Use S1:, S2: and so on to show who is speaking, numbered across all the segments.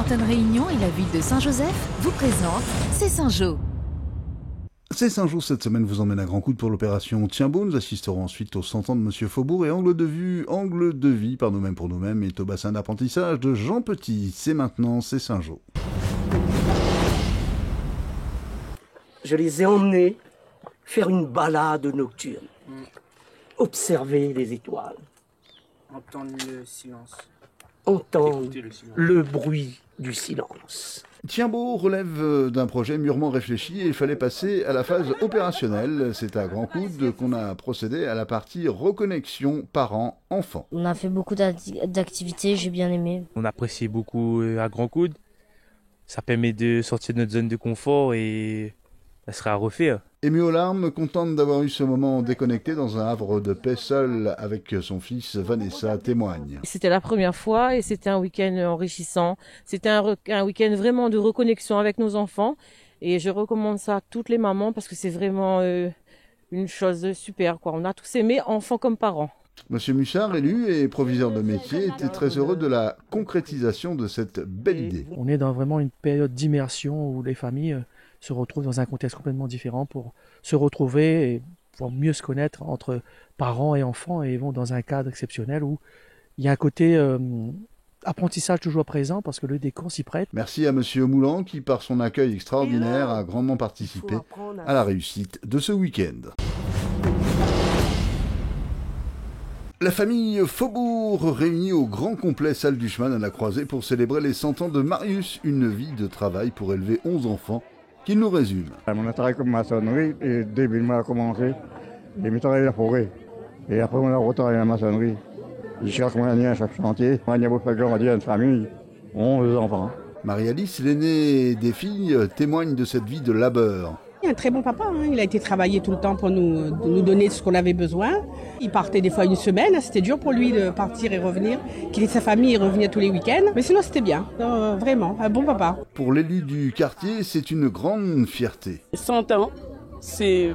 S1: Sainte-Anne-Réunion et la ville de Saint-Joseph vous présentent C'est Saint-Jo.
S2: C'est Saint-Jo cette semaine vous emmène à Grand Coude pour l'opération Tiens Beau. Nous assisterons ensuite aux 100 ans de Monsieur Faubourg et Angle de vie par nous-mêmes pour nous-mêmes est au bassin d'apprentissage de Jean Petit. C'est maintenant, c'est Saint-Jo.
S3: Je les ai emmenés faire une balade nocturne. Observer les étoiles.
S4: Entendre le silence.
S3: Entendre le bruit du silence.
S2: Tiens Beau relève d'un projet mûrement réfléchi et il fallait passer à la phase opérationnelle. C'est à Grand Coude qu'on a procédé à la partie reconnexion parents-enfants.
S5: On a fait beaucoup d'activités, j'ai bien aimé.
S6: On apprécie beaucoup à Grand Coude. Ça permet de sortir de notre zone de confort et ça sera à refaire.
S2: Ému aux larmes, contente d'avoir eu ce moment déconnecté dans un havre de paix seul avec son fils, Vanessa témoigne.
S7: C'était la première fois et c'était un week-end enrichissant. C'était un week-end vraiment de reconnexion avec nos enfants. Et je recommande ça à toutes les mamans parce que c'est vraiment une chose super, quoi. On a tous aimé, enfants comme parents.
S2: Monsieur Mussard, élu et proviseur de métier, était très heureux de la concrétisation de cette belle idée.
S8: On est dans vraiment une période d'immersion où les familles se retrouvent dans un contexte complètement différent pour se retrouver et pour mieux se connaître entre parents et enfants et vont dans un cadre exceptionnel où il y a un côté apprentissage toujours présent parce que le décor s'y prête.
S2: Merci à Monsieur Moulan qui, par son accueil extraordinaire, a grandement participé à la réussite de ce week-end. La famille Faubourg réunie au grand complet salle du chemin à la Croisée pour célébrer les 100 ans de Marius, une vie de travail pour élever 11 enfants, qu'il nous résume.
S9: On a travaillé comme maçonnerie et début de mois a commencé. J'ai mis travailler la forêt. Et après, on a retravaillé la maçonnerie. Jusqu'à ce qu'on a à chaque chantier. On a beau faire grandir une famille, 11 enfants.
S2: Marie-Alice, l'aînée des filles, témoigne de cette vie de labeur.
S10: Il est un très bon papa, hein. Il a été travailler tout le temps pour nous donner ce qu'on avait besoin. Il partait des fois une semaine, c'était dur pour lui de partir et revenir, qu'il ait sa famille et revenir tous les week-ends. Mais sinon c'était bien, vraiment, un bon papa.
S2: Pour l'élu du quartier, c'est une grande fierté.
S11: 100 ans, c'est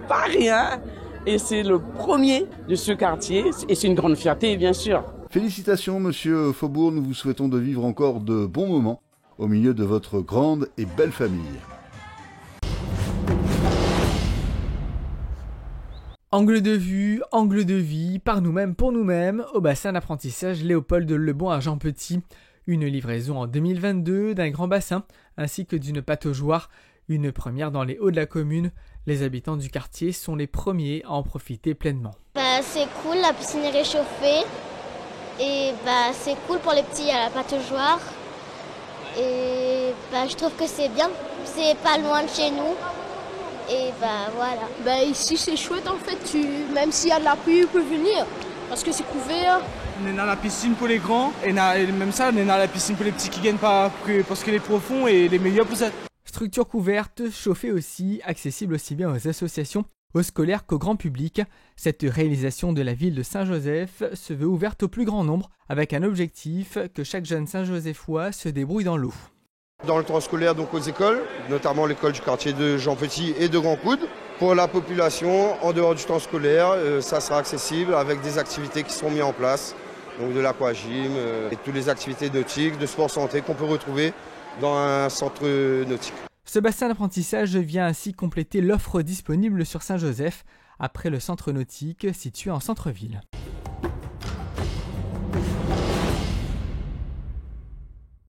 S11: pas rien et c'est le premier de ce quartier et c'est une grande fierté bien sûr.
S2: Félicitations Monsieur Faubourg, nous vous souhaitons de vivre encore de bons moments au milieu de votre grande et belle famille.
S12: Angle de vie, par nous-mêmes, pour nous-mêmes, au bassin d'apprentissage Léopold Lebon à Jean Petit. Une livraison en 2022 d'un grand bassin, ainsi que d'une pataugeoire, une première dans les hauts de la commune. Les habitants du quartier sont les premiers à en profiter pleinement.
S5: C'est cool, la piscine est réchauffée. Et c'est cool pour les petits à la pataugeoire. Et je trouve que c'est bien, c'est pas loin de chez nous. Et voilà.
S13: Ici c'est chouette en fait, même s'il y a de la pluie, tu peux venir, parce que c'est couvert.
S4: On est dans la piscine pour les grands, et même ça, on est dans la piscine pour les petits qui gagnent pas, parce qu'elle est profonde et les meilleurs pour ça.
S12: Structure couverte, chauffée aussi, accessible aussi bien aux associations, aux scolaires qu'au grand public. Cette réalisation de la ville de Saint-Joseph se veut ouverte au plus grand nombre, avec un objectif, que chaque jeune Saint-Josephois se débrouille dans l'eau.
S14: Dans le temps scolaire, donc aux écoles, notamment l'école du quartier de Jean Petit et de Grand Coude. Pour la population, en dehors du temps scolaire, ça sera accessible avec des activités qui seront mises en place, donc de l'aquagym et toutes les activités nautiques, de sport santé qu'on peut retrouver dans un centre nautique.
S12: Ce bassin d'apprentissage vient ainsi compléter l'offre disponible sur Saint-Joseph, après le centre nautique situé en centre-ville.